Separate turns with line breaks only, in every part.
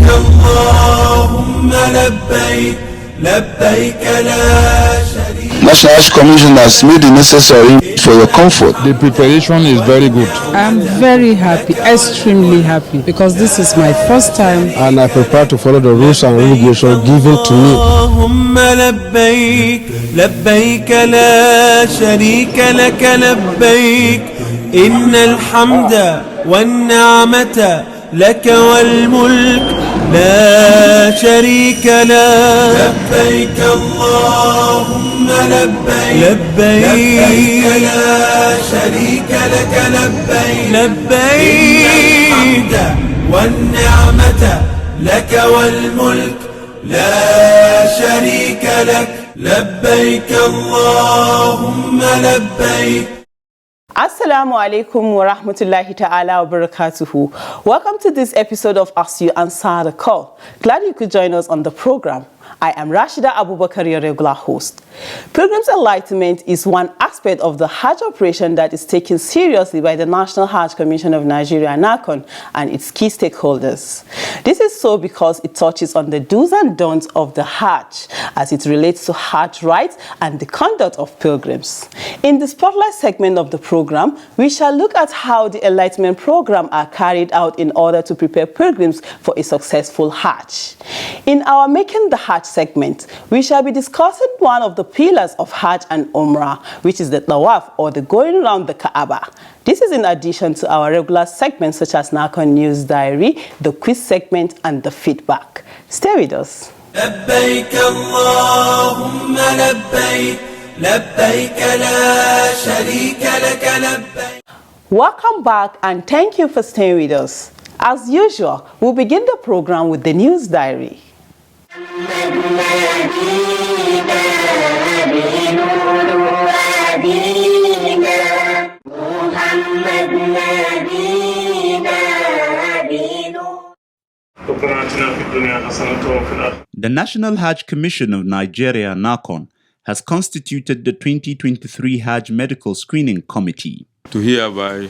اللهم لبيك لبيك لا شريك.
National Hajj Commission has made the necessary for your comfort.
The preparation is very good.
I'm very happy, extremely happy, because this is my first time.
And I prepare to follow the rules and regulations given to me.
اللهم لبيك لبيك لا شريك لك لبيك إن الحمد والنعمة لك والملك لا شريك له. لبيك اللهم لبيك لبيك لا شريك لك لبيك لبيك الحمد والنعمة لك والملك لا شريك لك لبيك اللهم لبيك.
Assalamu alaikum wa rahmatullahi ta'ala wa barakatuhu. Welcome to this episode of Ask You Answer the Call. Glad you could join us on the program. I am Rashida Abubakar, your regular host. Pilgrims Enlightenment is one aspect of the Hajj operation that is taken seriously by the National Hajj Commission of Nigeria, NAHCON, and its key stakeholders. This is so because it touches on the do's and don'ts of the Hajj as it relates to Hajj rites and the conduct of pilgrims. In the Spotlight segment of the program, we shall look at how the Enlightenment program are carried out in order to prepare pilgrims for a successful Hajj. In our Making the Hajj segment, we shall be discussing one of the pillars of Hajj and Umrah, which is the tawaf, or the going around the Kaaba. This is in addition to our regular segments such as NAHCON News Diary, the quiz segment, and the feedback. Stay with us.
لبيك اللهم لبيك لبيك لا شريك لك لبيك.
Welcome back and thank you for staying with us. As usual, we'll begin the program with the News Diary.
The National Hajj Commission of Nigeria, NAHCON, has constituted the 2023 Hajj Medical Screening Committee.
To hereby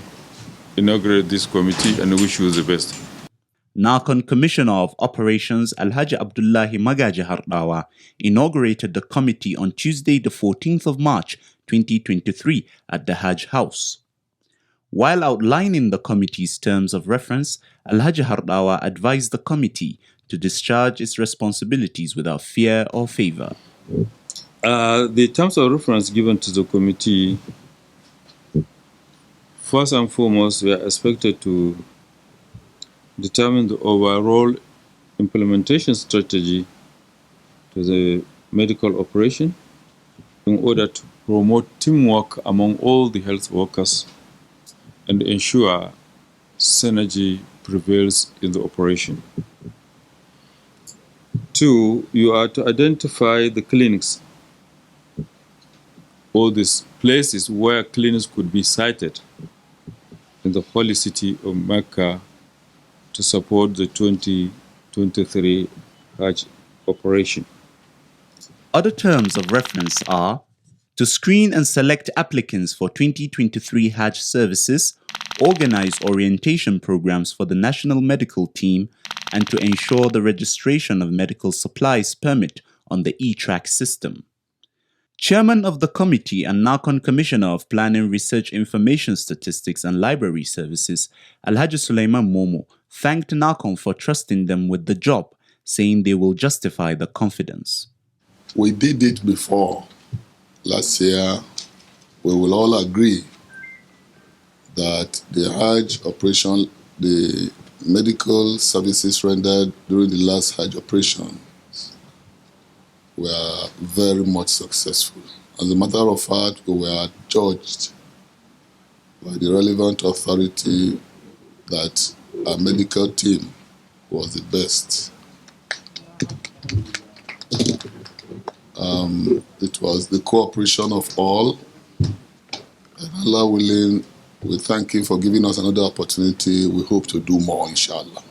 inaugurate this committee and wish you the best.
NAHCON Commissioner of Operations Alhaji Abdullahi Magaji Hardawa inaugurated the committee on Tuesday, the 14th of March 2023 at the Hajj House. While outlining the committee's terms of reference, Alhaji Hardawa advised the committee to discharge its responsibilities without fear or favor.
The terms of reference given to the committee, first and foremost, we are expected to determine the overall implementation strategy to the medical operation in order to promote teamwork among all the health workers and ensure synergy prevails in the operation. Two, you are to identify the clinics, all these places where clinics could be sited in the holy city of Mecca to support the 2023 Hajj operation.
Other terms of reference are to screen and select applicants for 2023 Hajj services, organize orientation programs for the national medical team, and to ensure the registration of medical supplies permit on the e-track system. Chairman of the committee and NAHCON Commissioner of Planning, Research, Information Statistics and Library Services, Alhaji Sulaiman Momo, thanked NAHCON for trusting them with the job, saying they will justify the confidence.
We did it before. Last year, we will all agree that the Hajj operation, the medical services rendered during the last Hajj operation were very much successful. As a matter of fact, we were judged by the relevant authority that our medical team was the best. It was the cooperation of all, and Allah willing, we thank Him for giving us another opportunity. We hope to do more, inshallah.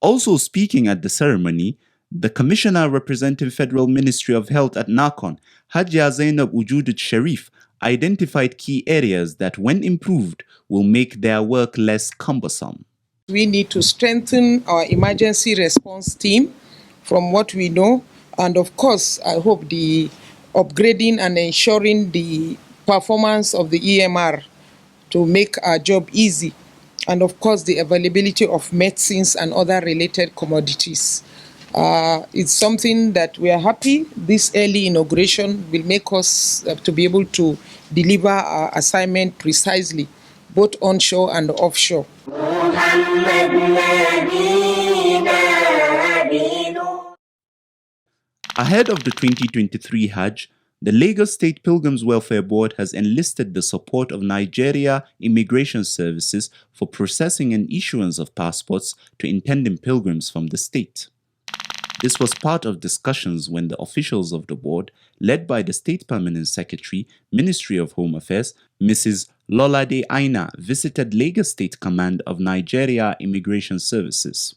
Also speaking at the ceremony, the Commissioner representing Federal Ministry of Health at NAHCON, Hajia Zainab Ujudit Sharif, identified key areas that, when improved, will make their work less cumbersome.
We need to strengthen our emergency response team from what we know. And of course, I hope the upgrading and ensuring the performance of the EMR to make our job easy. And of course, the availability of medicines and other related commodities. It's something that we are happy. This early inauguration will make us to be able to deliver our assignment precisely, both onshore and offshore.
Ahead of the 2023 Hajj, the Lagos State Pilgrims Welfare Board has enlisted the support of Nigeria Immigration Services for processing and issuance of passports to intending pilgrims from the state. This was part of discussions when the officials of the board, led by the State Permanent Secretary, Ministry of Home Affairs, Mrs. Lolade Aina, visited Lagos State Command of Nigeria Immigration Services.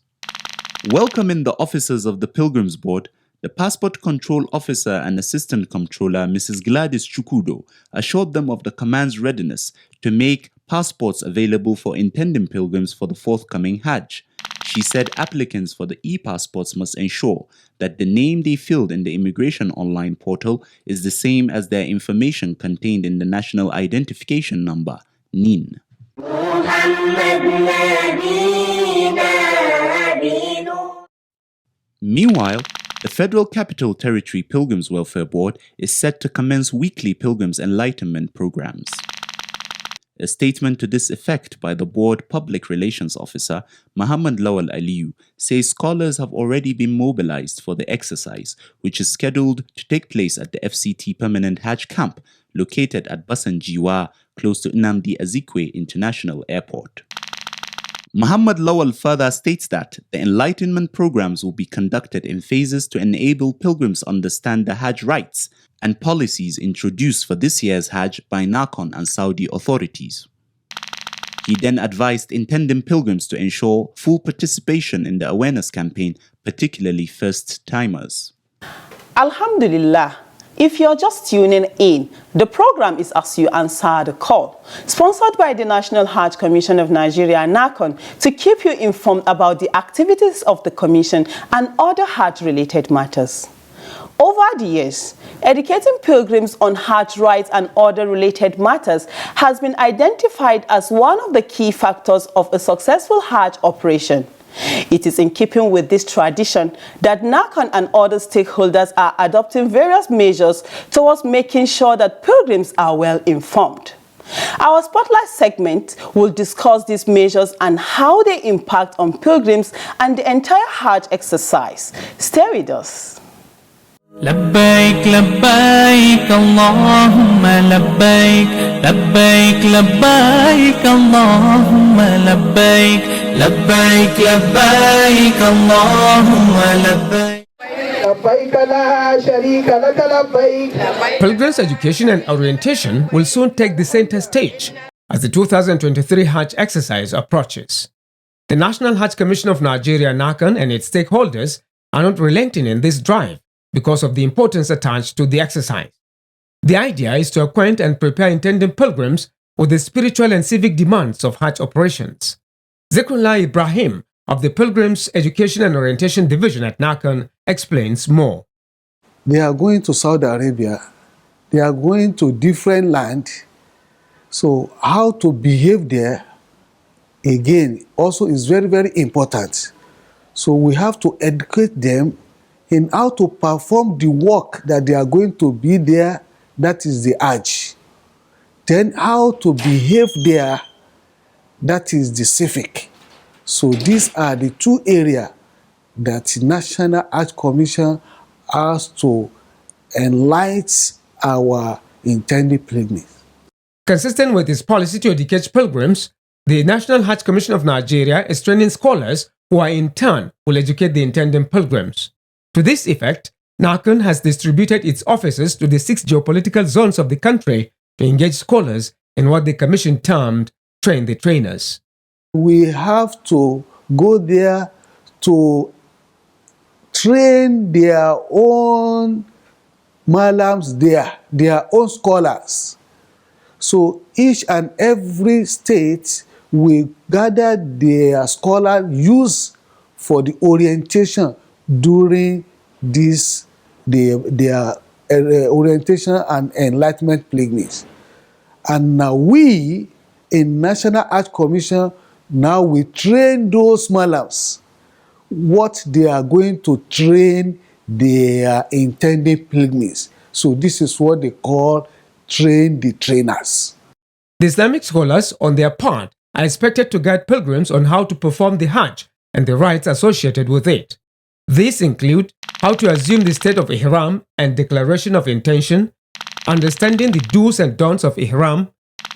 Welcoming the officers of the Pilgrims Board, the Passport Control Officer and Assistant Comptroller, Mrs. Gladys Chukudo, assured them of the command's readiness to make passports available for intending pilgrims for the forthcoming Hajj. She said applicants for the e-passports must ensure that the name they filled in the immigration online portal is the same as their information contained in the National Identification Number, NIN. Meanwhile, the Federal Capital Territory Pilgrims Welfare Board is set to commence weekly Pilgrims Enlightenment programs. A statement to this effect by the board public relations officer, Muhammad Lawal Aliyu, says scholars have already been mobilized for the exercise, which is scheduled to take place at the FCT Permanent Hajj Camp, located at Basanjiwa, close to Nnamdi Azikwe International Airport. Muhammad Lawal further states that the enlightenment programs will be conducted in phases to enable pilgrims understand the Hajj rites and policies introduced for this year's Hajj by NAHCON and Saudi authorities. He then advised intending pilgrims to ensure full participation in the awareness campaign, particularly first-timers.
Alhamdulillah. If you're just tuning in, the program is As You Answer the Call, sponsored by the National Hajj Commission of Nigeria, NAHCON, to keep you informed about the activities of the Commission and other Hajj-related matters. Over the years, educating pilgrims on Hajj rights and other related matters has been identified as one of the key factors of a successful Hajj operation. It is in keeping with this tradition that NAHCON and other stakeholders are adopting various measures towards making sure that pilgrims are well informed. Our Spotlight segment will discuss these measures and how they impact on pilgrims and the entire Hajj exercise. Stay with us.
لبيك لبيك اللهم لبيك لبيك لبيك اللهم لبيك لبيك لبيك اللهم لبيك.
Pilgrims education and orientation will soon take the center stage as the 2023 Hajj exercise approaches. The National Hajj Commission of Nigeria, NAHCON, and its stakeholders are not relenting in this drive because of the importance attached to the exercise. The idea is to acquaint and prepare intending pilgrims with the spiritual and civic demands of Hajj operations. Zikrullah Ibrahim of the Pilgrims Education and Orientation Division at NAHCON explains more.
They are going to Saudi Arabia. They are going to different land. So how to behave there, again, also is very, very important. So we have to educate them in how to perform the work that they are going to be there, that is the Hajj. Then how to behave there, that is the civic. So these are the two areas that the National Hajj Commission has to enlighten our intended pilgrims.
Consistent with its policy to educate pilgrims, the National Hajj Commission of Nigeria is training scholars who are in turn will educate the intending pilgrims. To this effect, NAHCON has distributed its officers to the 6 geopolitical zones of the country to engage scholars in what the commission termed Train the Trainers.
We have to go there to train their own malams there, their own scholars. So each and every state we gather their scholar use for the orientation during this their orientation and enlightenment pilgrimage. And now we in National Hajj Commission, now we train those malams what they are going to train their intended pilgrims. So this is what they call train the trainers.
The Islamic scholars, on their part, are expected to guide pilgrims on how to perform the Hajj and the rites associated with it. These include how to assume the state of Ihram and declaration of intention, understanding the do's and don'ts of Ihram,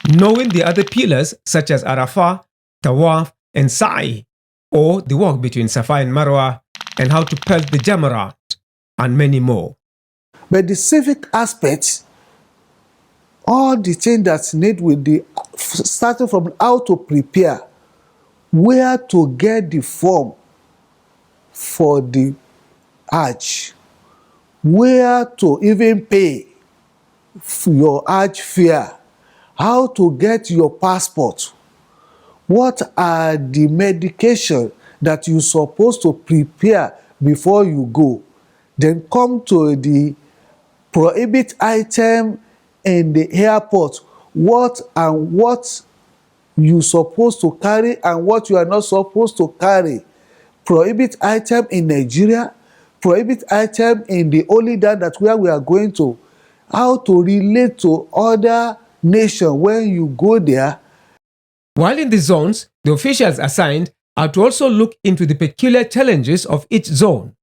knowing the other pillars such as Arafah, tawaf, and Sa'i, or the walk between Safa and Marwa, and how to pelt the Jamarat, and many more.
But the civic aspects, all the things that's needed with the, starting from how to prepare, where to get the form for the Hajj, where to even pay for your Hajj fare, how to get your passport, what are the medication that you're supposed to prepare before you go, then come to the prohibit item in the airport, what you supposed to carry and what you are not supposed to carry. Prohibit item in Nigeria, prohibit item in the Holy Land, that where we are going to, how to relate to other nations when you go there.
While in the zones, the officials assigned are to also look into the peculiar challenges of each zone.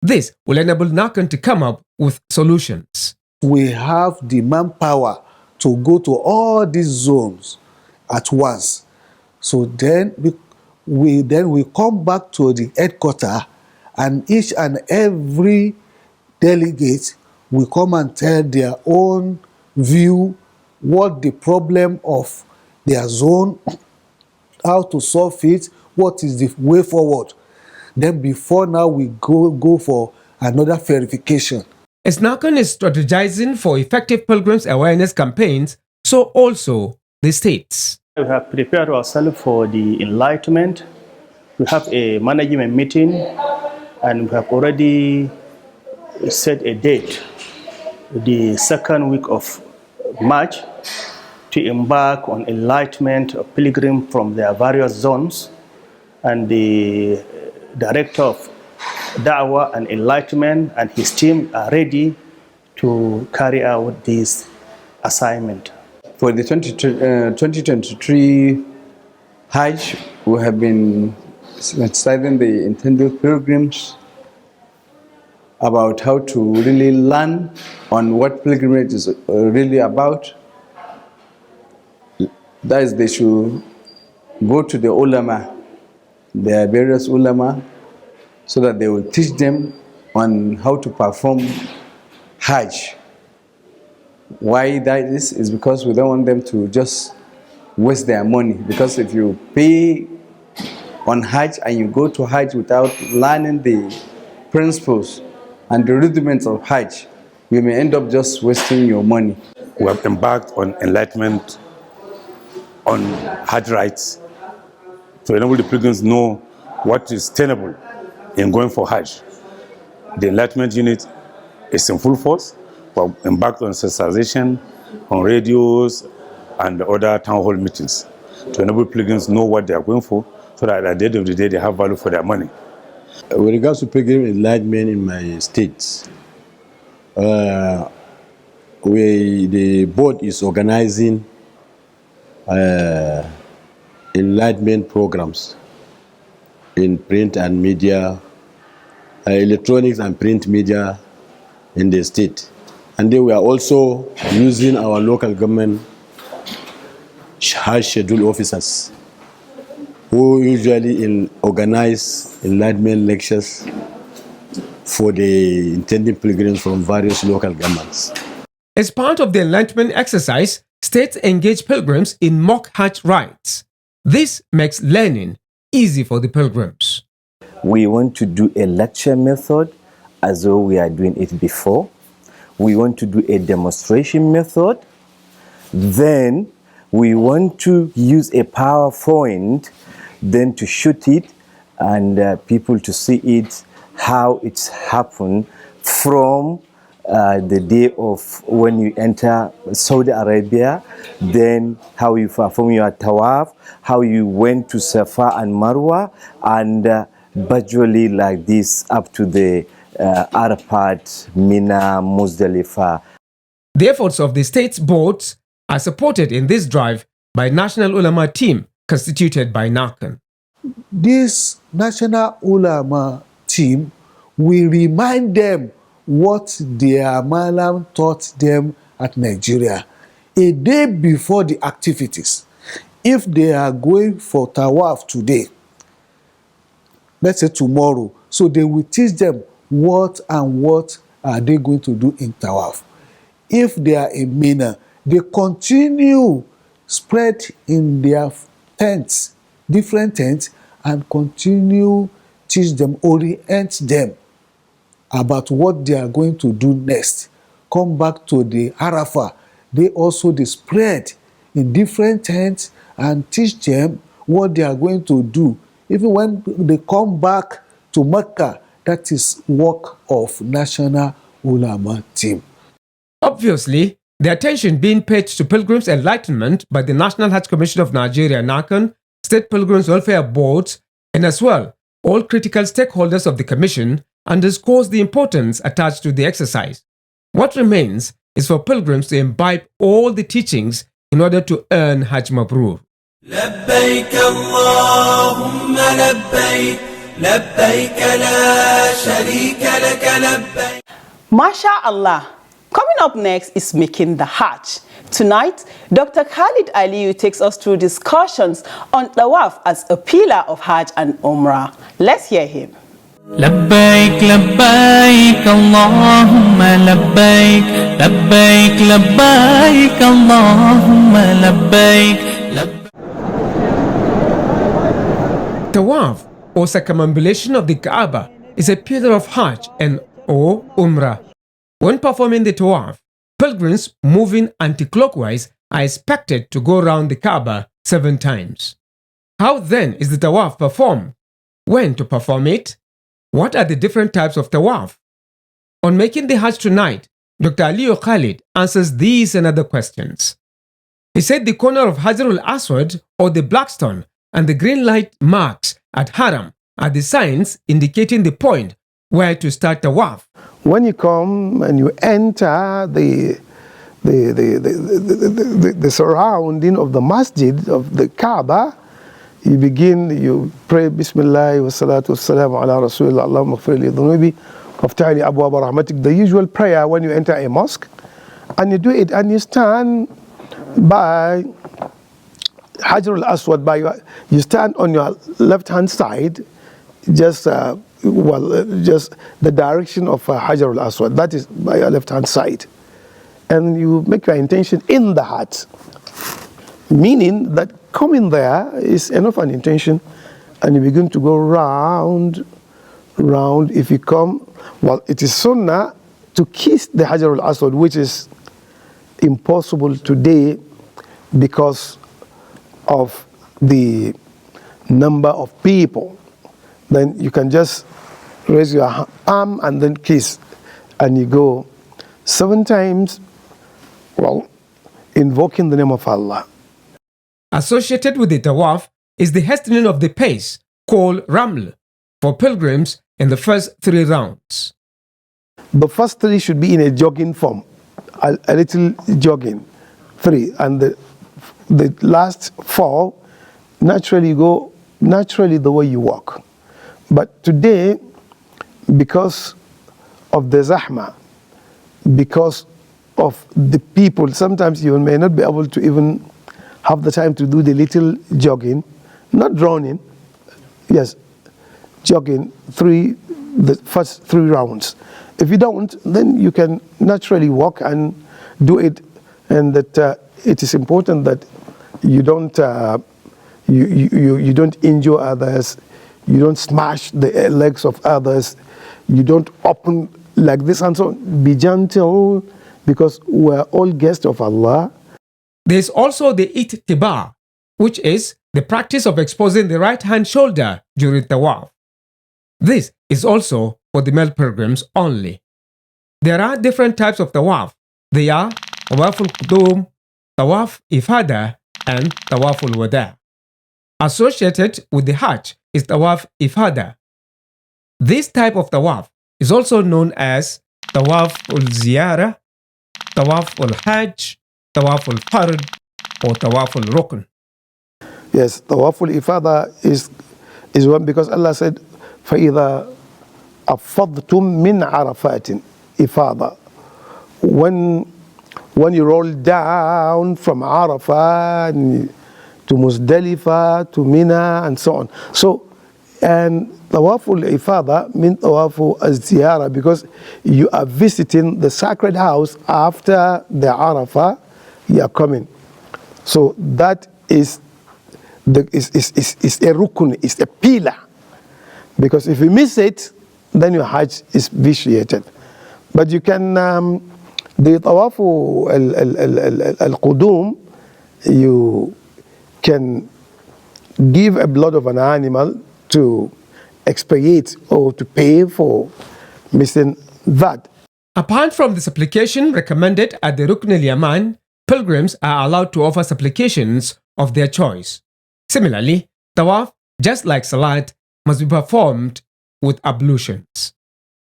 This will enable NAHCON to come up with solutions.
We have the manpower to go to all these zones at once. So then we come back to the headquarters, and each and every delegate will come and tell their own view, what the problem of their zone, how to solve it, what is the way forward. Then before now we go for another verification.
As NAHCON is strategizing for effective pilgrims awareness campaigns, so also the states.
We have prepared ourselves for the enlightenment. We have a management meeting, and we have already set a date, the second week of March, to embark on enlightenment of pilgrims from their various zones. And the director of Da'wah and Enlightenment and his team are ready to carry out this assignment.
For the 2023 Hajj, we have been studying the intended pilgrims about how to really learn on what pilgrimage is really about. That is, they should go to the ulama, their various ulama, so that they will teach them on how to perform Hajj. Why that is because we don't want them to just waste their money. Because if you pay on Hajj and you go to Hajj without learning the principles and the rudiments of Hajj, you may end up just wasting your money.
We have embarked on enlightenment on Hajj rites to enable the pilgrims know what is tenable in going for Hajj. The enlightenment unit is in full force. We have embarked on sensitization, on radios, and other town hall meetings to enable pilgrims know what they are going for, so that at the end of the day they have value for their money.
With regards to pilgrim enlightenment in my state, the board is organizing enlightenment programs in print and media, electronics and print media in the state. And then we are also using our local government Hajj schedule officers who usually organize enlightenment lectures for the intended pilgrims from various local governments.
As part of the enlightenment exercise, states engage pilgrims in mock Hajj rites. This makes learning easy for the pilgrims.
We want to do a lecture method as though we are doing it before. We want to do a demonstration method. Then we want to use a PowerPoint then to shoot it and people to see it, how it's happened from the day of when you enter Saudi Arabia, then how you perform your tawaf, how you went to Safa and Marwa, and gradually like this up to the Arafat, Mina, Muzdalifah.
The efforts of the state's boards are supported in this drive by National Ulama team constituted by NAHCON.
This National Ulama team will remind them what their Malam taught them at Nigeria a day before the activities. If they are going for tawaf today, let's say tomorrow, so they will teach them what are they going to do in tawaf. If they are in Mina, they continue spread in their tents, different tents, and continue teach them, orient them about what they are going to do next. Come back to the Arafah. They also spread in different tents and teach them what they are going to do. Even when they come back to Mecca, that is work of National Ulama team.
Obviously, the attention being paid to pilgrims' enlightenment by the National Hajj Commission of Nigeria, NAHCON, State Pilgrims Welfare Boards, and as well all critical stakeholders of the Commission underscores the importance attached to the exercise. What remains is for pilgrims to imbibe all the teachings in order to earn Hajj Mabrur.
لبيك اللهم لبيك لبيك لا شريك لك لبيك.
MashaAllah. Coming up next is Making the Hajj. Tonight, Dr. Khalid Aliyu takes us through discussions on tawaf as a pillar of Hajj and Umrah. Let's hear him.
لبيك لبيك اللهم لبيك لبيك لبيك اللهم لبيك.
Tawaf, or circumambulation of the Kaaba, is a pillar of Hajj and or Umrah. When performing the Tawaf, pilgrims moving anti-clockwise are expected to go round the Kaaba 7 times. How then is the Tawaf performed? When to perform it? What are the different types of Tawaf? On Making the Hajj tonight, Dr. Aliyu Khalid answers these and other questions. He said the corner of Hajar al-Aswad or the black stone and the green light marks at Haram are the signs indicating the point where to start Tawaf.
When you come and you enter the surrounding of the masjid of the Kaaba, you pray Bismillah wa salatu wa salamu ala Rasulillah Allahumma ghfir li dhunubi waftah li abwaab rahmatik, the usual prayer when you enter a mosque, and you do it and you stand by Hajar al-Aswad, you stand on your left hand side, just the direction of Hajar al-Aswad, that is by your left hand side, and you make your intention in the heart, meaning that coming there is enough an intention, and you begin to go round. If you come, it is sunnah to kiss the Hajar al-Aswad, which is impossible today because of the number of people. Then you can just raise your arm and then kiss, and you go 7 times, invoking the name of Allah.
Associated with the Tawaf is the hastening of the pace, called Raml, for pilgrims in the first 3 rounds.
The first 3 should be in a jogging form, a little jogging, 3, and the last 4 naturally go the way you walk. But today, because of the zahma, because of the people, sometimes you may not be able to even have the time to do the little jogging, not running, yes, jogging the first 3 rounds. If you don't, then you can naturally walk and do it, and that it is important that you don't you don't injure others, you don't smash the legs of others, you don't open like this and so on. Be gentle, because we're all guests of Allah.
There is also the ittiba, which is the practice of exposing the right hand shoulder during tawaf. This is also for the male pilgrims only. There are different types of tawaf. They are tawaf al-qudum, tawaf ifada, and tawaf al-wada. Associated with the Hajj is tawaf ifada. This type of tawaf is also known as tawaf al-ziyara, tawaf al-hajj, tawaf al-fard, or tawaf al-rukn.
Yes, tawaf al-ifada is one because Allah said, فَإِذَا أَفَضْتُم مِّنْ عَرَفَاتٍ ifada. When you roll down from Arafah to Muzdalifah to Mina and so on. So, and tawaf al-ifada means tawaf al-ziyara because you are visiting the sacred house after the Arafah you are coming. So that is a rukun, is a pillar. Because if you miss it, then your Hajj is vitiated. But you can, the tawaf al-qudum, you can give a blood of an animal to expiate or to pay for missing that.
Apart from the supplication recommended at the Rukn al-Yaman, pilgrims are allowed to offer supplications of their choice. Similarly, tawaf, just like salat, must be performed with ablutions.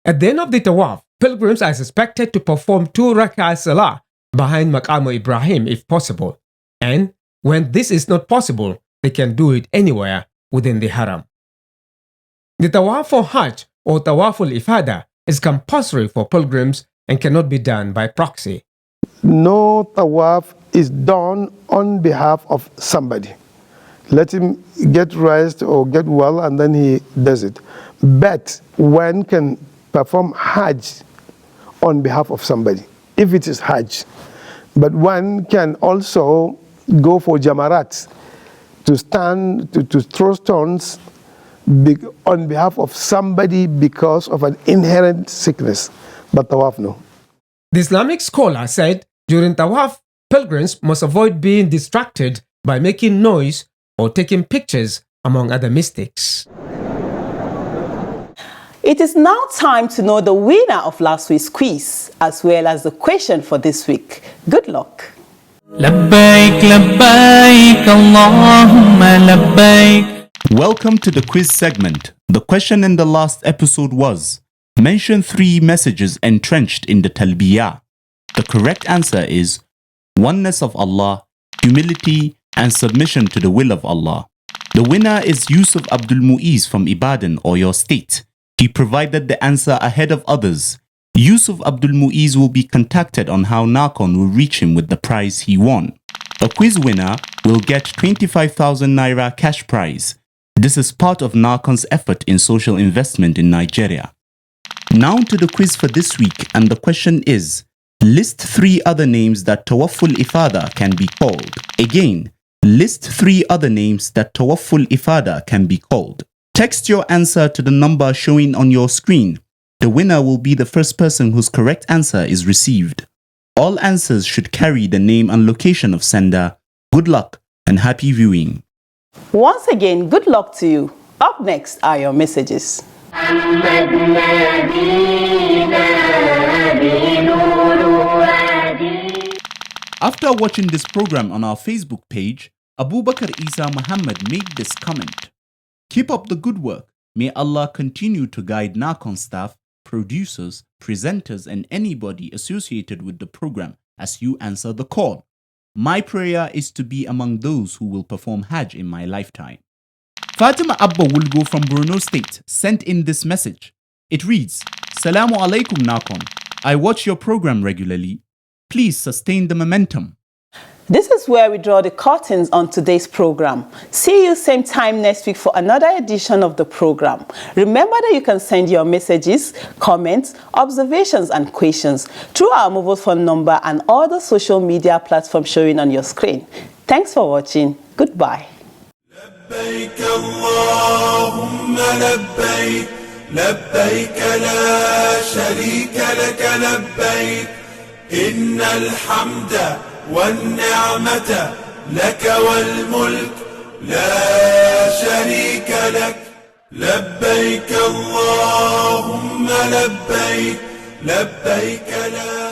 At the end of the tawaf, pilgrims are expected to perform 2 rak'ah salah behind Maqam Ibrahim if possible, and when this is not possible, they can do it anywhere within the haram. The tawaf for Hajj or tawaf al-ifada is compulsory for pilgrims and cannot be done by proxy.
No tawaf is done on behalf of somebody. Let him get rest or get well and then he does it. But one can perform Hajj on behalf of somebody, if it is Hajj. But one can also go for jamarat, to stand, to throw stones on behalf of somebody because of an inherent sickness. But tawaf, no.
The Islamic scholar said during tawaf, pilgrims must avoid being distracted by making noise or taking pictures, among other mistakes.
It is now time to know the winner of last week's quiz, as well as the question for this week. Good luck.
لبيك لبيك اللهم لبيك.
Welcome to the quiz segment. The question in the last episode was, mention 3 messages entrenched in the Talbiyah. The correct answer is oneness of Allah, humility, and submission to the will of Allah. The winner is Yusuf Abdul Muiz from Ibadan or your state. He provided the answer ahead of others. Yusuf Abdul Muiz will be contacted on how NAHCON will reach him with the prize he won. The quiz winner will get 25,000 Naira cash prize. This is part of NAHCON's effort in social investment in Nigeria. Now to the quiz for this week, and the question is, list 3 other names that Tawaful Ifada can be called. Again, list 3 other names that Tawaful Ifada can be called. Text your answer to the number showing on your screen. The winner will be the first person whose correct answer is received. All answers should carry the name and location of sender. Good luck and happy viewing.
Once again, good luck to you. Up next are your messages.
After watching this program on our Facebook page, Abu Bakr Isa Muhammad made this comment. Keep up the good work. May Allah continue to guide NAHCON staff, producers, presenters, and anybody associated with the program as you answer the call. My prayer is to be among those who will perform Hajj in my lifetime. Fatima Abba Wulgo from Borno State sent in this message. It reads, Salamu alaikum NAHCON. I watch your program regularly. Please sustain the momentum.
This is where we draw the curtains on today's program. See you same time next week for another edition of the program. Remember that you can send your messages, comments, observations and questions through our mobile phone number and all the social media platforms showing on your screen. Thanks for watching. Goodbye.
لبيك اللهم لبيك لبيك لا شريك لك لبيك إن الحمد والنعمة لك والملك لا شريك لك. لبيك اللهم لبيك، لبيك لا